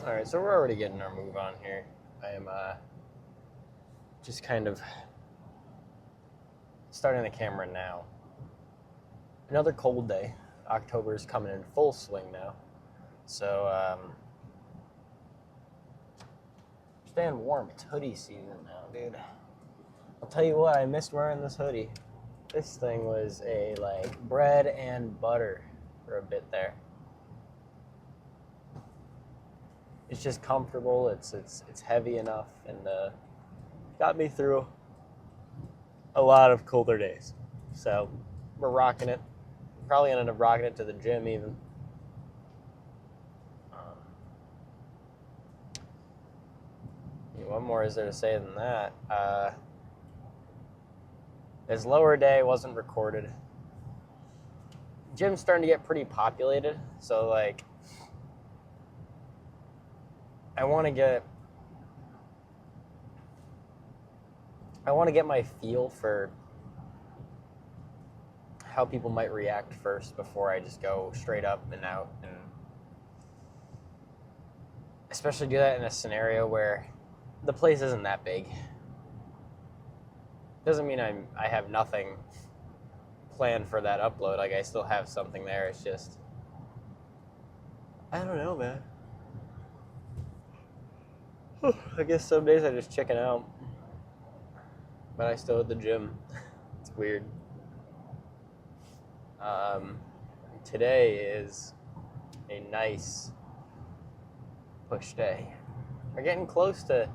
All right, so we're already getting our move on here. I am just kind of starting the camera now. Another cold day. October is coming in full swing now. So, staying warm. It's hoodie season now, dude. I'll tell you what, I missed wearing this hoodie. This thing was a bread and butter for a bit there. It's just comfortable. It's heavy enough and got me through a lot of colder days. So we're rocking it. Probably ended up rocking it to the gym even. What more is there to say than that? This lower day wasn't recorded. Gym's starting to get pretty populated, so I want to get my feel for how people might react first before I just go straight up and out, and especially do that in a scenario where the place isn't that big. Doesn't mean I have nothing planned for that upload. I still have something there. It's just, I don't know, man. I guess some days I just chicken out, but I still at the gym. It's weird. Today is a nice push day. We're getting close to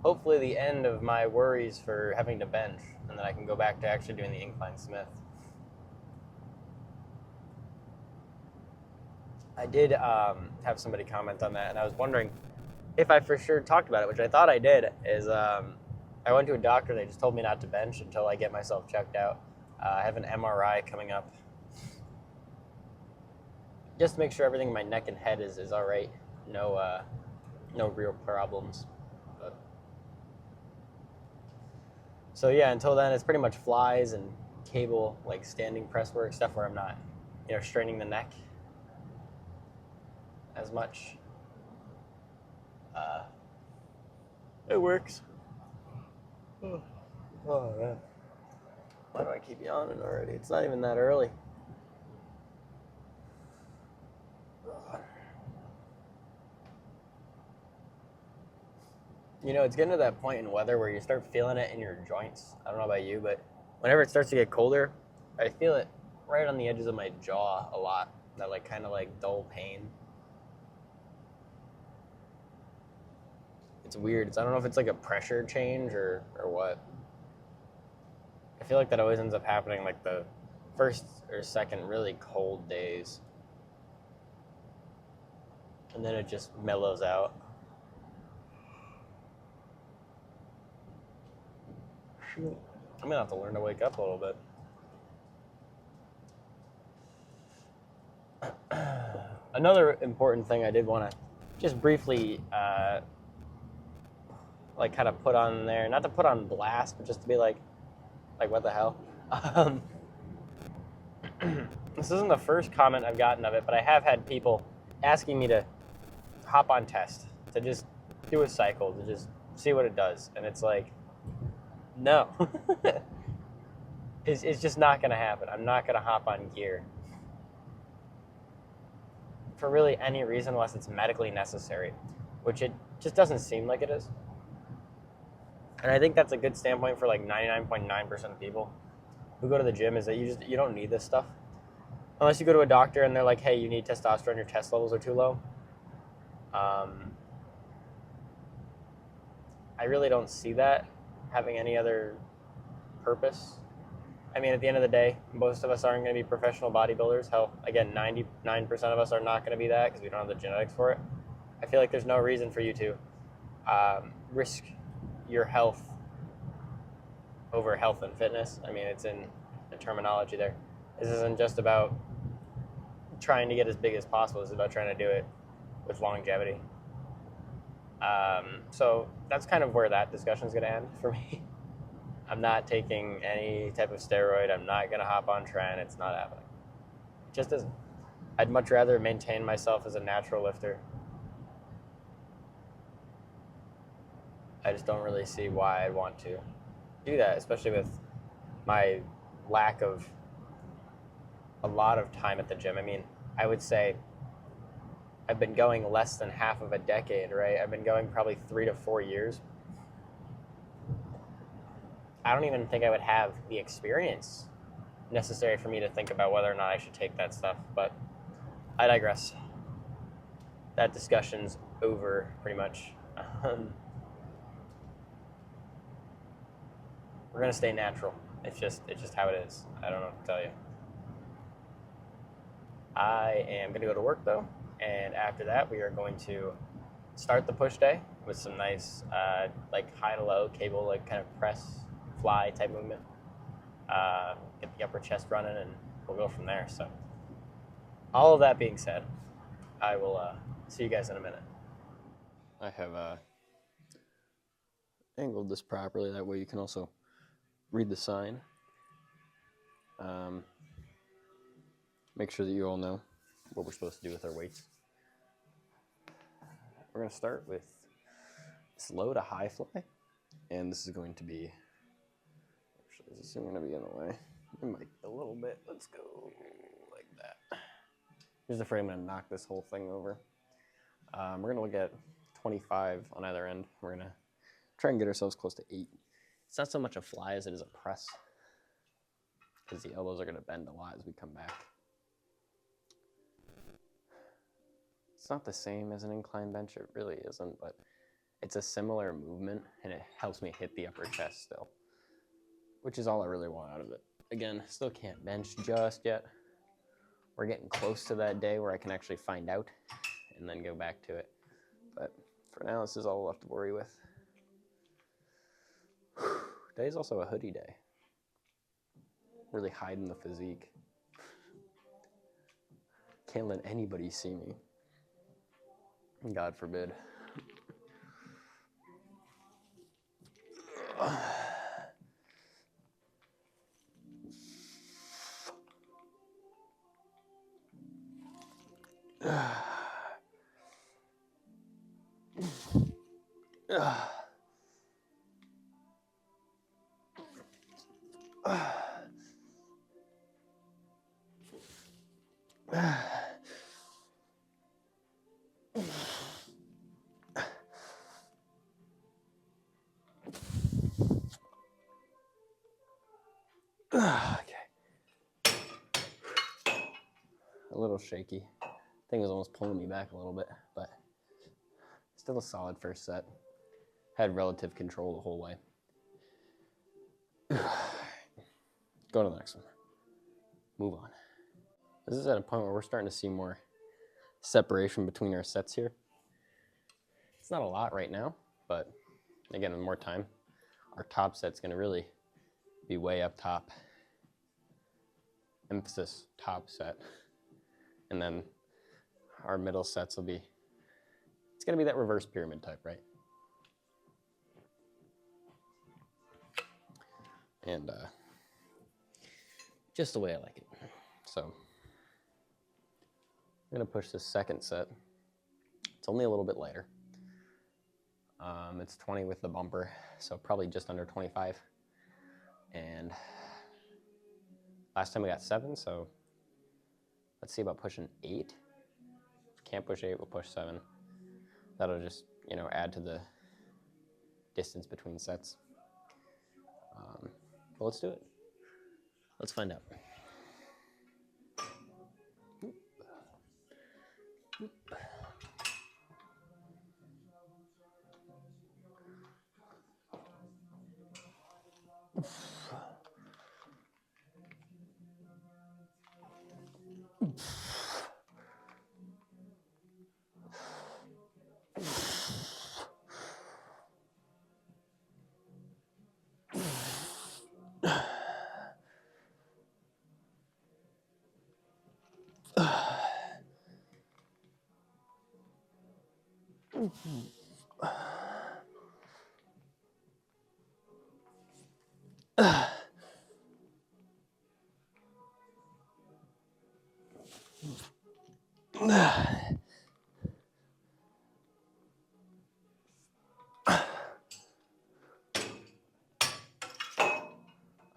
hopefully the end of my worries for having to bench, and then I can go back to actually doing the incline Smith. I did have somebody comment on that, and I was wondering if I for sure talked about it, which I thought I did, is I went to a doctor. They just told me not to bench until I get myself checked out. I have an MRI coming up, just to make sure everything in my neck and head is all right. No real problems. So yeah, until then, it's pretty much flies and cable, standing press work, stuff where I'm not, straining the neck as much. It works. Oh man. Why do I keep yawning already? It's not even that early. It's getting to that point in weather where you start feeling it in your joints. I don't know about you, but whenever it starts to get colder, I feel it right on the edges of my jaw a lot. That kind of dull pain. It's weird. I don't know if it's a pressure change or what. I feel like that always ends up happening the first or second really cold days. And then it just mellows out. I'm gonna have to learn to wake up a little bit. Another important thing I did want to just briefly kind of put on there, not to put on blast, but just to be like what the hell. This isn't the first comment I've gotten of it, but I have had people asking me to hop on test, to just do a cycle, to just see what it does, and it's no. It's just not going to happen. I'm not going to hop on gear for really any reason unless it's medically necessary, which it just doesn't seem like it is. And I think that's a good standpoint for 99.9% of people who go to the gym, is that you don't need this stuff. Unless you go to a doctor and they're like, hey, you need testosterone, your test levels are too low. I really don't see that having any other purpose. I mean, at the end of the day, most of us aren't going to be professional bodybuilders. Hell, again, 99% of us are not going to be that because we don't have the genetics for it. I feel like there's no reason for you to risk your health over health and fitness. I mean, it's in the terminology there. This isn't just about trying to get as big as possible. It's about trying to do it with longevity. So that's kind of where that discussion is going to end for me. I'm not taking any type of steroid. I'm not going to hop on Tren. It's not happening. It just isn't. I'd much rather maintain myself as a natural lifter I just don't really see why I'd want to do that, especially with my lack of a lot of time at the gym. I mean, I would say I've been going less than half of a decade, right? I've been going probably 3 to 4 years. I don't even think I would have the experience necessary for me to think about whether or not I should take that stuff, but I digress. That discussion's over, pretty much. We're gonna stay natural. It's just how it is. I don't know what to tell you. I am gonna go to work though, and after that, we are going to start the push day with some nice, like high to low cable, like kind of press fly type movement. Get the upper chest running, and we'll go from there. So, all of that being said, I will see you guys in a minute. I have angled this properly. That way you can also read the sign. Make sure that you all know what we're supposed to do with our weights. We're going to start with this low to high fly, and this is going to be, actually, this isn't going to be in the way. It might be a little bit. Let's go like that. Here's the frame. I'm going to knock this whole thing over. We're going to look at 25 on either end. We're going to try and get ourselves close to 8. It's not so much a fly as it is a press, because the elbows are going to bend a lot as we come back. It's not the same as an incline bench, it really isn't, but it's a similar movement, and it helps me hit the upper chest still, which is all I really want out of it. Again, still can't bench just yet. We're getting close to that day where I can actually find out and then go back to it. But for now, this is all we'll have to worry with. Today's also a hoodie day. Really hiding the physique. Can't let anybody see me. God forbid. Okay. A little shaky. Thing was almost pulling me back a little bit, but still a solid first set. Had relative control the whole way. Go to the next one. Move on. This is at a point where we're starting to see more separation between our sets here. It's not a lot right now, but again, with more time, our top set's going to really be way up top. Emphasis, top set. And then our middle sets will be, it's going to be that reverse pyramid type, right? And just the way I like it. So I'm going to push this second set. It's only a little bit lighter. It's 20 with the bumper, so probably just under 25. And last time we got 7, so let's see about pushing 8. If we can't push 8, we'll push 7. That'll just, add to the distance between sets. But let's do it. Let's find out.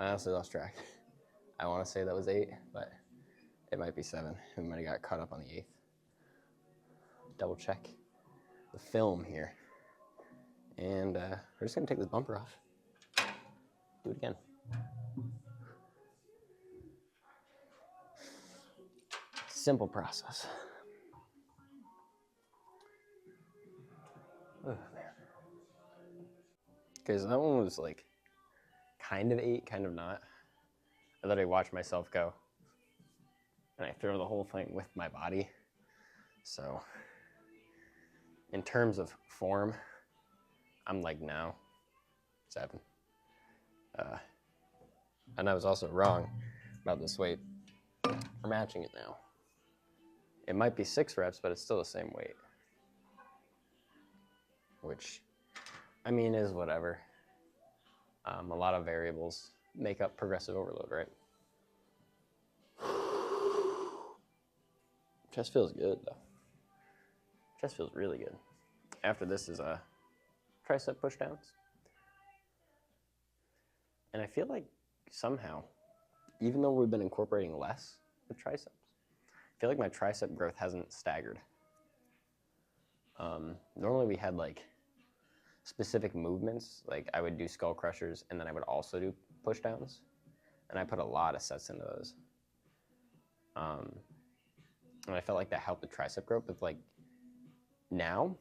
I honestly lost track. I want to say that was 8, but it might be 7. We might have got caught up on the 8th. Double check the film here. And we're just going to take this bumper off. Do it again. Simple process. Oh, man. Okay, so that one was like kind of 8, kind of not. I literally watched myself go. And I throw the whole thing with my body. So, in terms of form, I'm like now 7. And I was also wrong about this weight. We're matching it now. It might be 6 reps, but it's still the same weight. Which, I mean, is whatever. A lot of variables make up progressive overload, right? Chest feels good, though. Chest feels really good. After this is tricep pushdowns. And I feel like somehow, even though we've been incorporating less with triceps, I feel like my tricep growth hasn't staggered. Normally we had like specific movements, like I would do skull crushers and then I would also do pushdowns. And I put a lot of sets into those. And I felt like that helped the tricep growth, but like now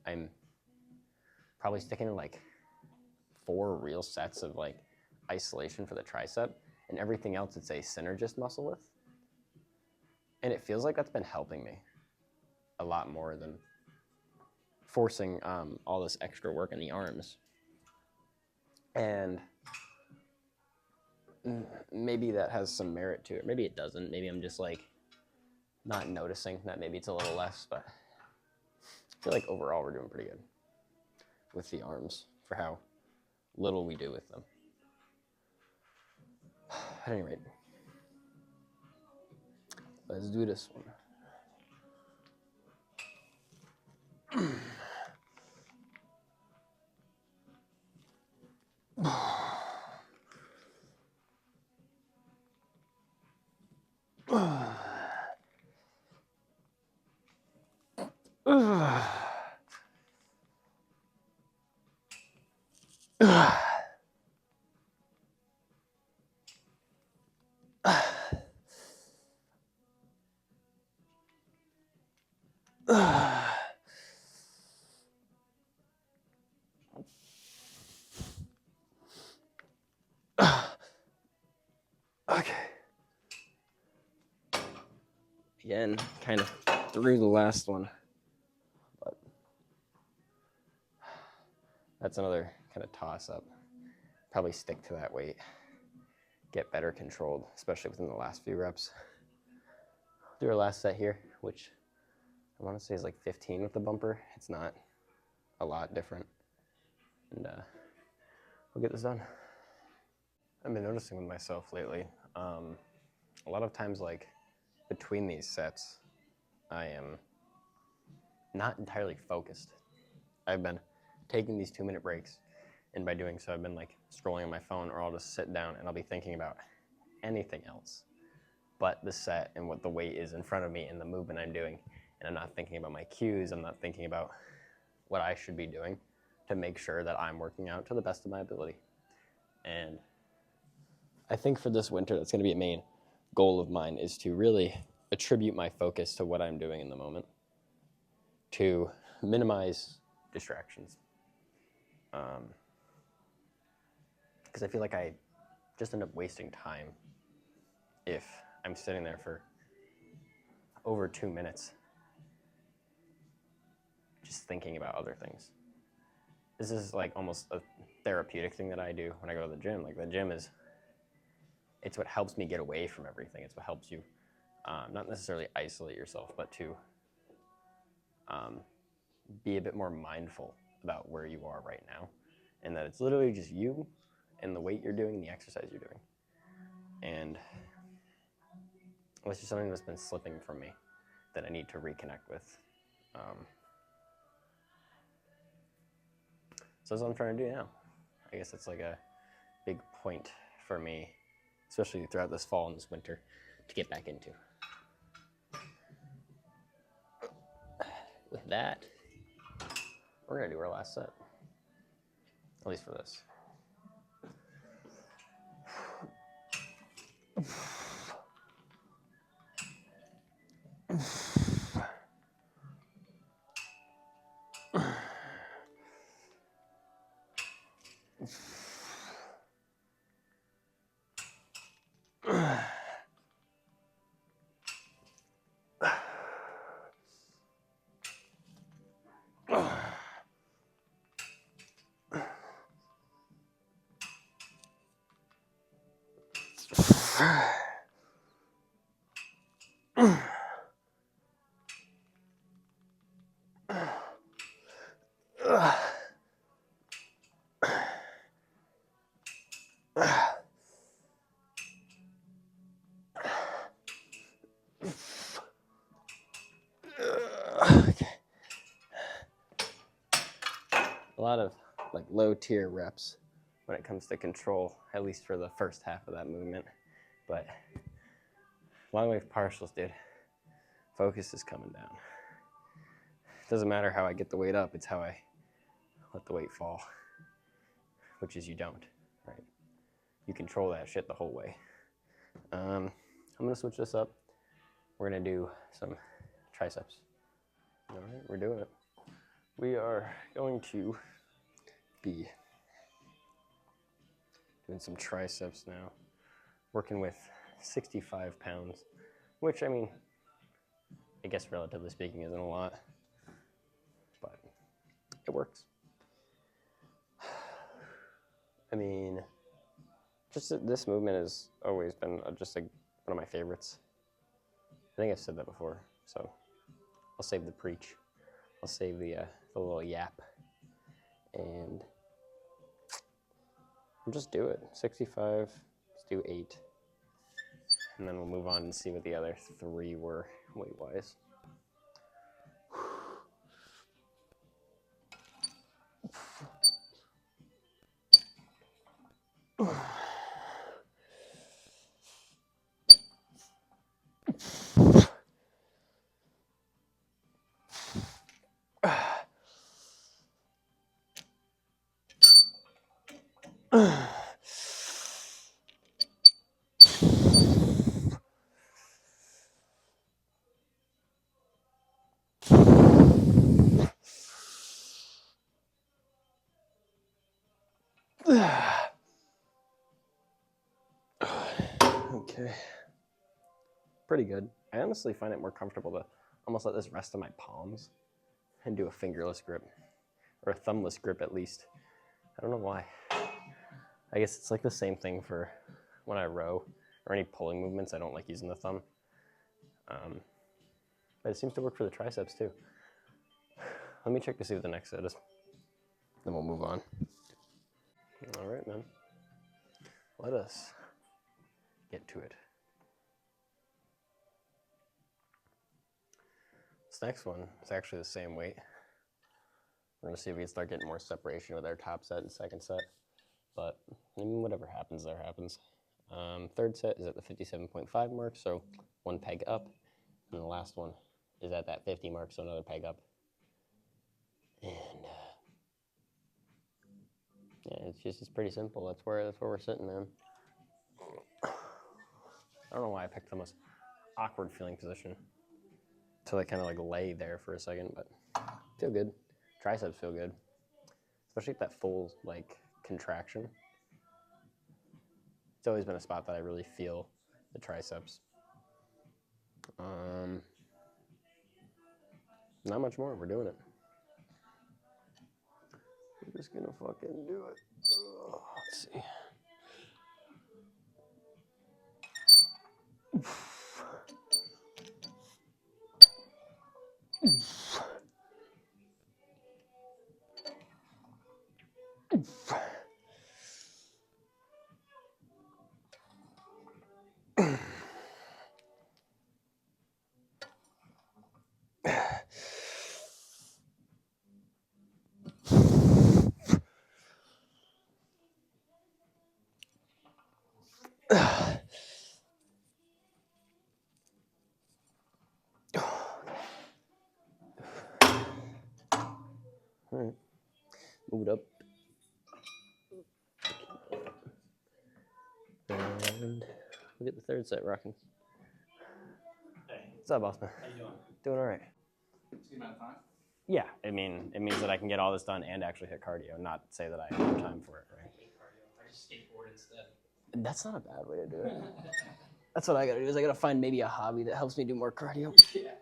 I'm probably sticking to like 4 real sets of like isolation for the tricep, and everything else it's a synergist muscle with. And it feels like that's been helping me a lot more than forcing all this extra work in the arms. And maybe that has some merit to it. Maybe it doesn't. Maybe I'm just like not noticing that maybe it's a little less, but I feel like overall we're doing pretty good with the arms for how little we do with them. At any rate, let's do this one. Okay. Again, kind of through the last one, but that's another kind of toss up. Probably stick to that weight, get better controlled, especially within the last few reps. Do our last set here, which I want to say is like 15 with the bumper. It's not a lot different, and we'll get this done. I've been noticing with myself lately, a lot of times like between these sets, I am not entirely focused. I've been taking these 2-minute breaks, and by doing so, I've been like scrolling on my phone, or I'll just sit down and I'll be thinking about anything else but the set and what the weight is in front of me and the movement I'm doing. And I'm not thinking about my cues. I'm not thinking about what I should be doing to make sure that I'm working out to the best of my ability. And I think for this winter, that's going to be a main goal of mine, is to really attribute my focus to what I'm doing in the moment, to minimize distractions. Because I feel like I just end up wasting time if I'm sitting there for over 2 minutes just thinking about other things. This is like almost a therapeutic thing that I do when I go to the gym. Like the gym is, it's what helps me get away from everything. It's what helps you not necessarily isolate yourself, but to be a bit more mindful about where you are right now, and that it's literally just you and the weight you're doing and the exercise you're doing. And it's just something that's been slipping from me that I need to reconnect with. So that's what I'm trying to do now. I guess it's like a big point for me, especially throughout this fall and this winter, to get back into. With that, we're gonna do our last set, at least for this. Okay. A lot of like low tier reps when it comes to control, at least for the first half of that movement. But long wave partials, dude, focus is coming down. It doesn't matter how I get the weight up, it's how I let the weight fall, which is you don't, right? You control that shit the whole way. I'm gonna switch this up. We're gonna do some triceps. All right, we're doing it. We are going to be doing some triceps now, working with 65 pounds, which, I mean, I guess relatively speaking isn't a lot, but it works. I mean, just this movement has always been just like one of my favorites. I think I've said that before, so I'll save the preach. I'll save the little yap, and we'll just do it. 65, let's do 8, and then we'll move on and see what the other 3 were weight-wise. Okay, pretty good. I honestly find it more comfortable to almost let this rest on my palms and do a fingerless grip, or a thumbless grip at least. I don't know why. I guess it's like the same thing for when I row or any pulling movements. I don't like using the thumb, but it seems to work for the triceps too. Let me check to see what the next set is, then we'll move on. All right, man. Let us get to it. This next one is actually the same weight. We're gonna see if we can start getting more separation with our top set and second set, but I mean, whatever happens, there happens. Third set is at the 57.5 mark, so 1 peg up, and the last one is at that 50 mark, so another peg up. And yeah, it's pretty simple. That's where we're sitting, man. I don't know why I picked the most awkward feeling position to kind of like lay there for a second, but feel good. Triceps feel good, especially at that full like contraction. It's always been a spot that I really feel the triceps. Not much more. We're doing it. We're just gonna fucking do it. Let's see. All right, move it up. And we'll get the third set rocking. Hey, What's up, boss man? how you doing? Doing all right. It's a good amount of time. Yeah, I mean, it means that I can get all this done and actually hit cardio, not say that I have time for it, right? I hate cardio. I just skateboard instead. That's not a bad way to do it. That's what I gotta do, is I gotta find maybe a hobby that helps me do more cardio. Yeah.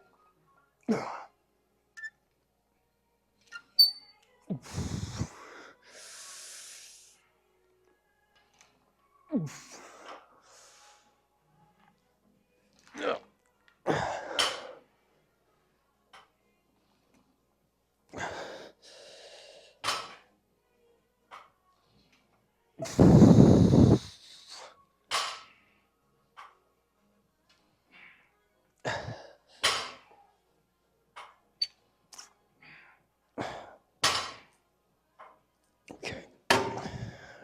Okay.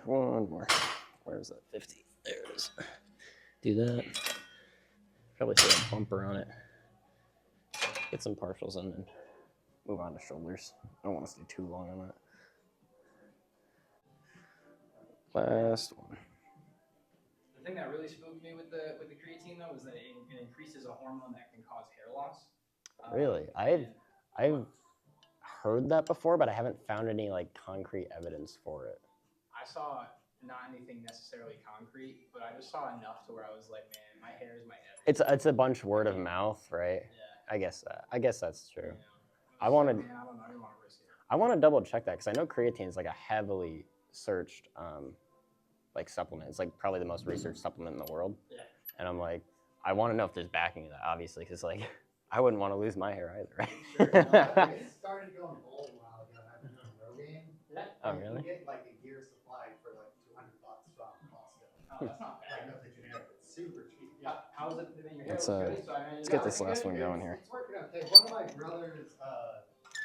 One more. Where is that? 50. There it is. Do that. Probably throw a bumper on it. Get some partials in and move on to shoulders. I don't want to stay too long on that. Last one. The thing that really spooked me with the creatine though was that it increases a hormone that can cause hair loss. Really? I've heard that before, but I haven't found any like concrete evidence for it. I saw not anything necessarily concrete, but I just saw enough to where I was like, man, my hair is my everything. It's a bunch word of mouth, right? Yeah. I guess that's true. You know? I wanted. Man, I don't know. I didn't want to risk it. I want to double check that because I know creatine is like a heavily searched like supplement. It's like probably the most researched supplement in the world. Yeah. And I'm like, I want to know if there's backing of that, obviously, because like I wouldn't want to lose my hair either, right? Sure. I started going bald a while ago. I've been doing Rogaine. Yeah. Oh, You really? can get like a year supply for like $200 from Costco. Oh, that's not Like bad. of the generic, it's super cheap. Yeah. How is it that your hair Let's, looks good? So, I mean, let's get this last one going here. It's working okay. One of my brothers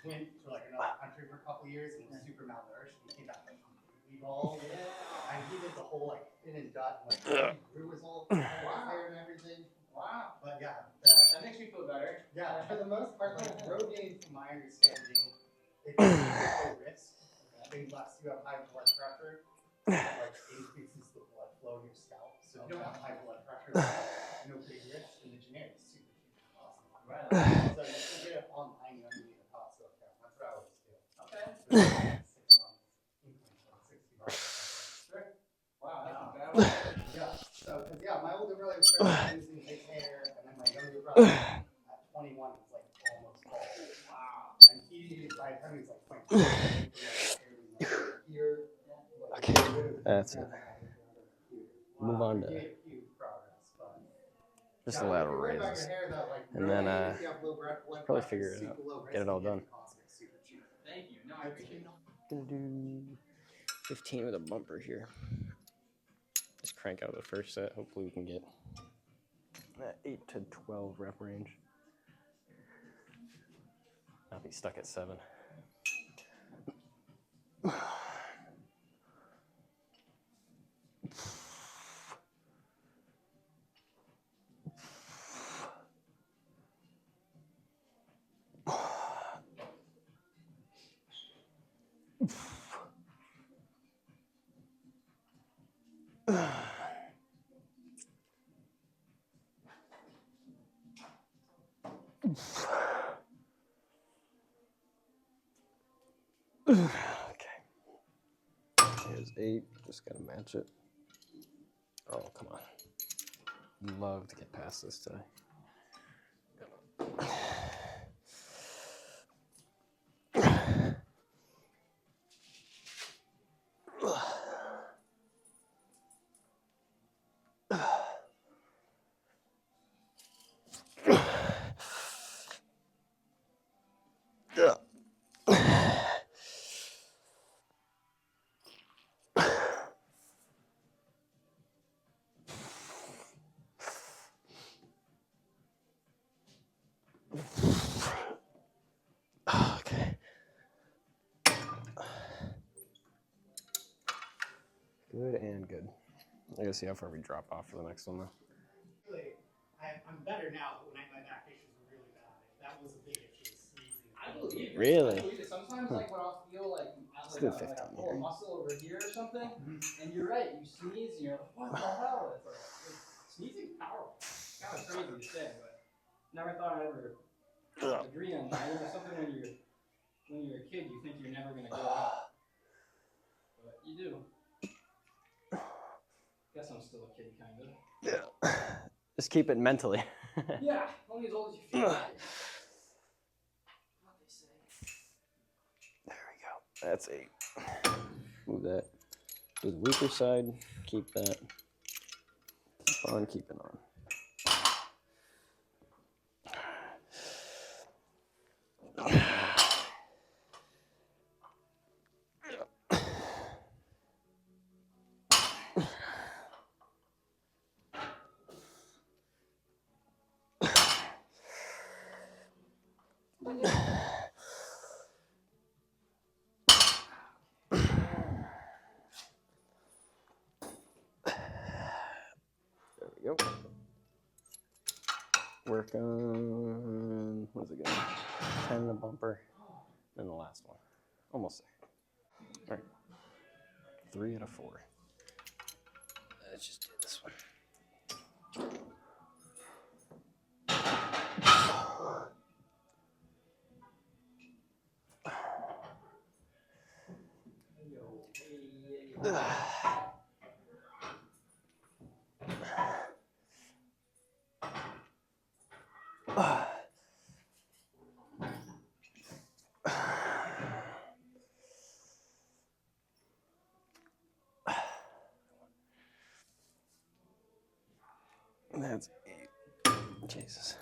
went to like another country for a couple years and was super malnourished. He came back like completely bald. Yeah. And he did the whole like thin and dot, like he grew his whole hair and everything. Wow. But yeah, That makes me feel better. yeah, for the most part, like Rogaine, from my understanding, it's low risk unless you have high blood pressure. It like increases the blood flow in your scalp. So if you don't have high blood pressure, no big risk. And the generic is super cheap and awesome. Right. So you can get it online. You don't need a Costco account. That's what I always do. Okay. So it's 6 months, income like $60. Sure. Wow, that's not bad. Yeah. So, cause yeah, my older brother started losing his hair, and then my younger brother at 21 was like almost bald. Wow. And he, by the time he was like 22, here. Okay, that's it. Move on to just a lateral raises, and then probably figure it out, get it all done. Thank you. No, I appreciate it. Gonna do 15 with a bumper here. Just crank out the first set. Hopefully we can get that 8 to 12 rep range. Not be stuck at 7. Okay. Here's 8. Just gotta match it. Oh, come on. Love to get past this today. Okay. Good and good. I gotta see how far we drop off for the next one though. Really, I'm better now, but my back issues were really bad. That was a big issue, sneezing. I believe it. Really? I believe it. Sometimes, like, when I'll feel like I pull a muscle over here or something, and you're right, you sneeze, and you're like, what the hell? It's like, sneezing's powerful. It's kind of crazy to say, but never thought I'd ever agree on that. It's something when you're a kid, you think you're never gonna grow up, but you do. Guess I'm still a kid, kind of. Yeah. Just keep it mentally. Yeah, only as old as you feel. What they say. There we go. That's 8. Move that to the weaker side. Keep that. Keep on keeping on. There we go. Work on, what's it going? 10 the bumper, then the last one. Almost there. All right. 3 out of 4. Let's just do this one. That's 8. Jesus.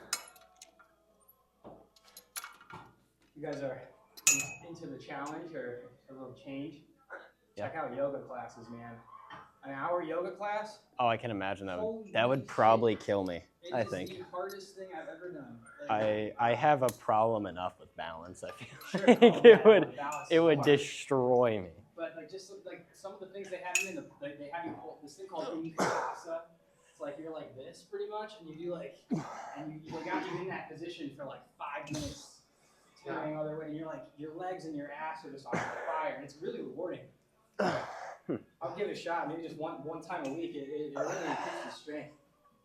You guys are into the challenge or a little change? Yeah. Check out yoga classes, man. An hour yoga class? Oh, I can imagine that would Holy probably shit. kill me. I think. It is the hardest thing I've ever done. Like, I have a problem enough with balance. I feel sure, like balance it would hard. destroy me. But like just like some of the things they have you in they have you hold this thing called Vinyasa. It's like you're like this pretty much, and you do like, and you got you in that position for like 5 minutes, turning other way, and you're like your legs and your ass are just on fire, and it's really rewarding. I'll give it a shot, maybe just one time a week. It really increases strength.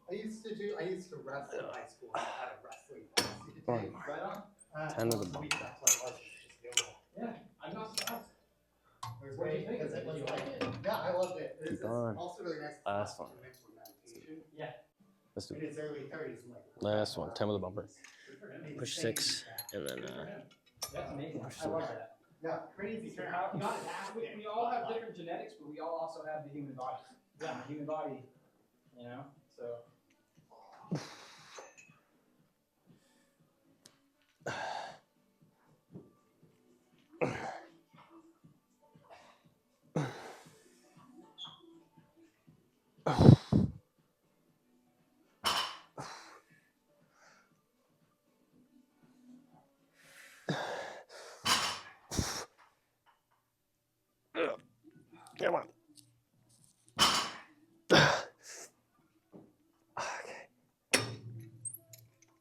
I used to wrestle in high school. I had a wrestling class. You could take. Right on. 10 of the bumper. That's what it was. Just yoga. Yeah, I'm not surprised. It was What do you great think? because it was You like, like it? yeah, I loved it. It's on. also really nice. Last one. Mixed with meditation. Yeah. Let's do In his early 30s, I'm like, last one. 10 with the bumper. Push 6, and then That's amazing. I love that. Yeah, crazy. We all have different genetics, but we all also have the human body. Yeah, the human body, you know? So. Come on. Okay.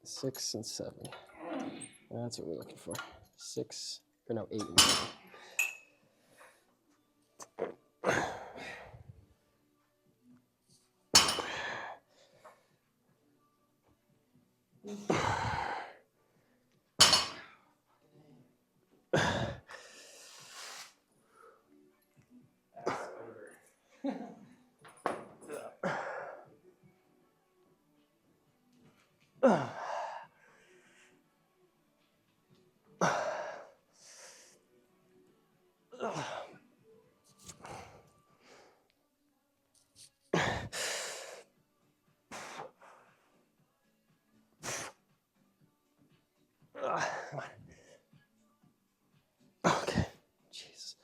6 and 7. That's what we're looking for. 6, or no, 8 and 7. Okay, jeez.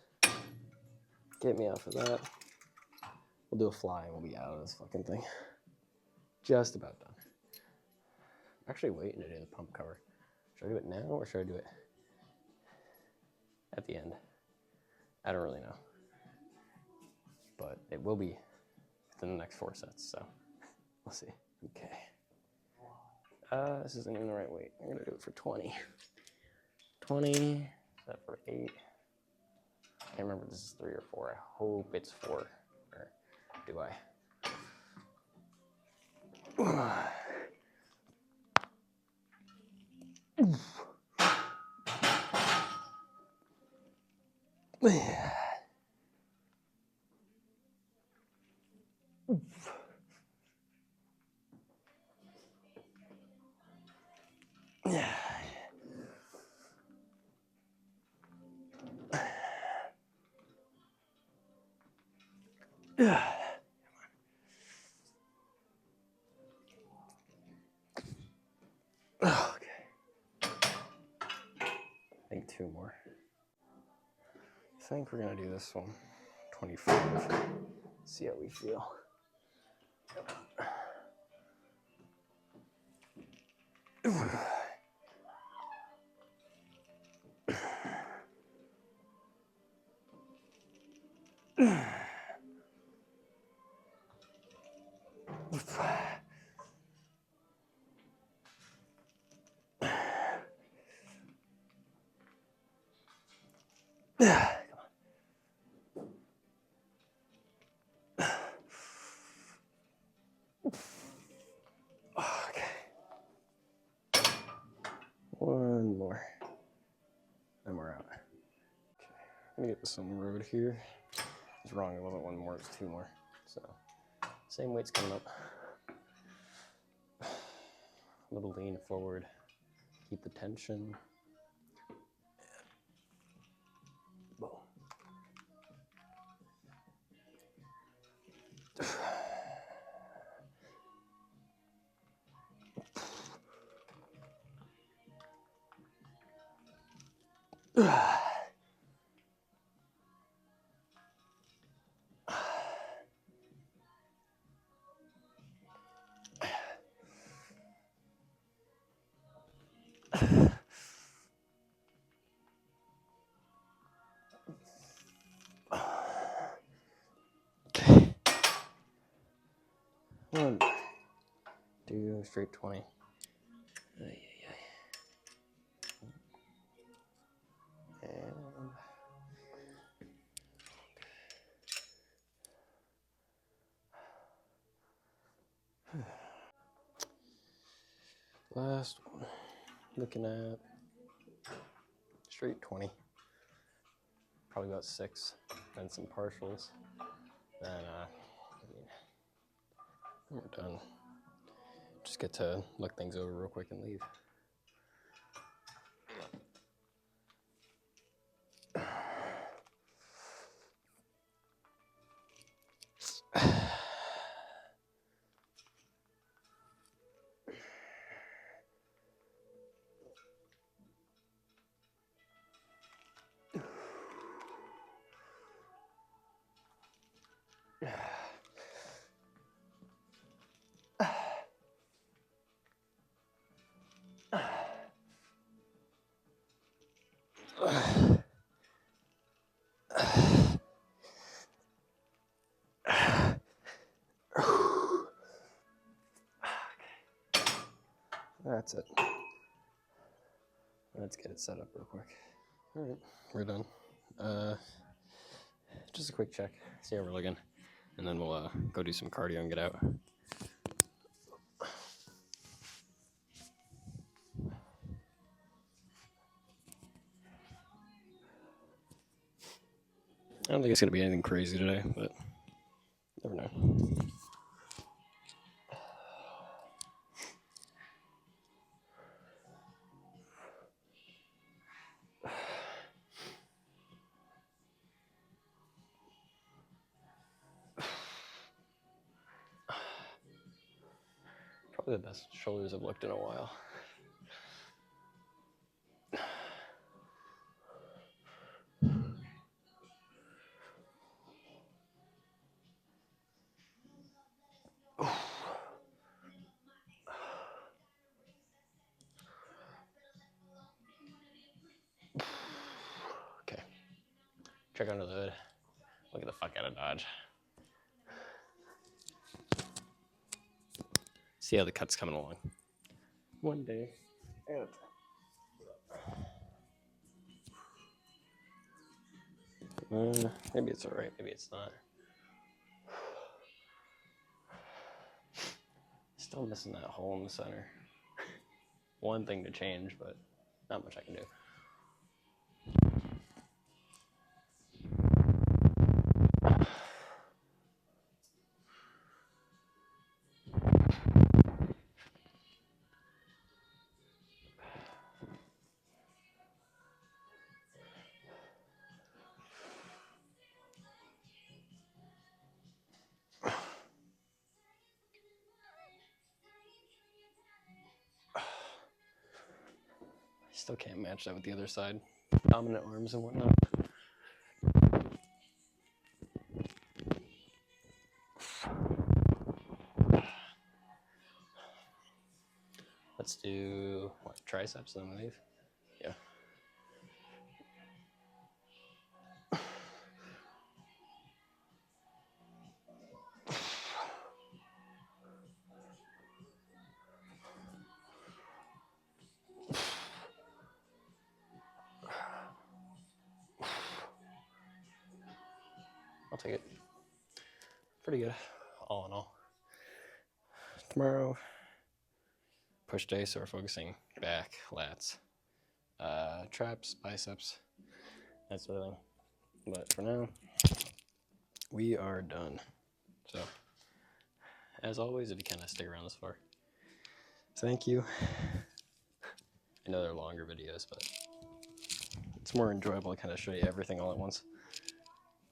Get me off of that. We'll do a fly and we'll be out of this fucking thing. Just about done. I'm actually waiting to do the pump cover. Should I do it now or should I do it at the end? I don't really know. But it will be within the next 4 sets. So we'll see. Okay. This isn't even the right weight. I'm gonna do it for 20. 20. Set for 8. I can't remember if this is 3 or 4. I hope it's 4. Or do I? Okay. I think 2 more. I think we're gonna do this one. 25. See how we feel. Okay. One more. And we're out. Okay. Let me get this on the road here. It's wrong. It wasn't 1 more. It's 2 more. So same weight's coming up. A little lean forward. Keep the tension. Boom. Okay. 1, 2, straight 20. And last one. Looking at straight 20. Probably about 6, and some partials. Then we're done. Just get to look things over real quick and leave. That's it. Let's get it set up real quick. All right, we're done. Just a quick check, see how we're looking, and then we'll go do some cardio and get out. I don't think it's gonna be anything crazy today, but never know. Probably the best shoulders I've looked in a while. Okay, check under the hood. Look at the fuck out of Dodge. See how the cut's coming along. One day at a time. Maybe it's alright, maybe it's not. Still missing that hole in the center. One thing to change, but not much I can do. Still can't match that with the other side. Dominant arms and whatnot. Let's do what, triceps then, I believe. Yeah. I'll take it. Pretty good, all in all. Tomorrow, push day, so we're focusing back, lats, traps, biceps, that sort of thing. But for now, we are done. So, as always, if you kind of stick around this far, thank you. I know they're longer videos, but it's more enjoyable to kind of show you everything all at once.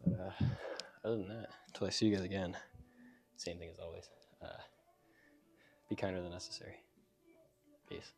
But other than that, until I see you guys again, same thing as always. Be kinder than necessary. Peace.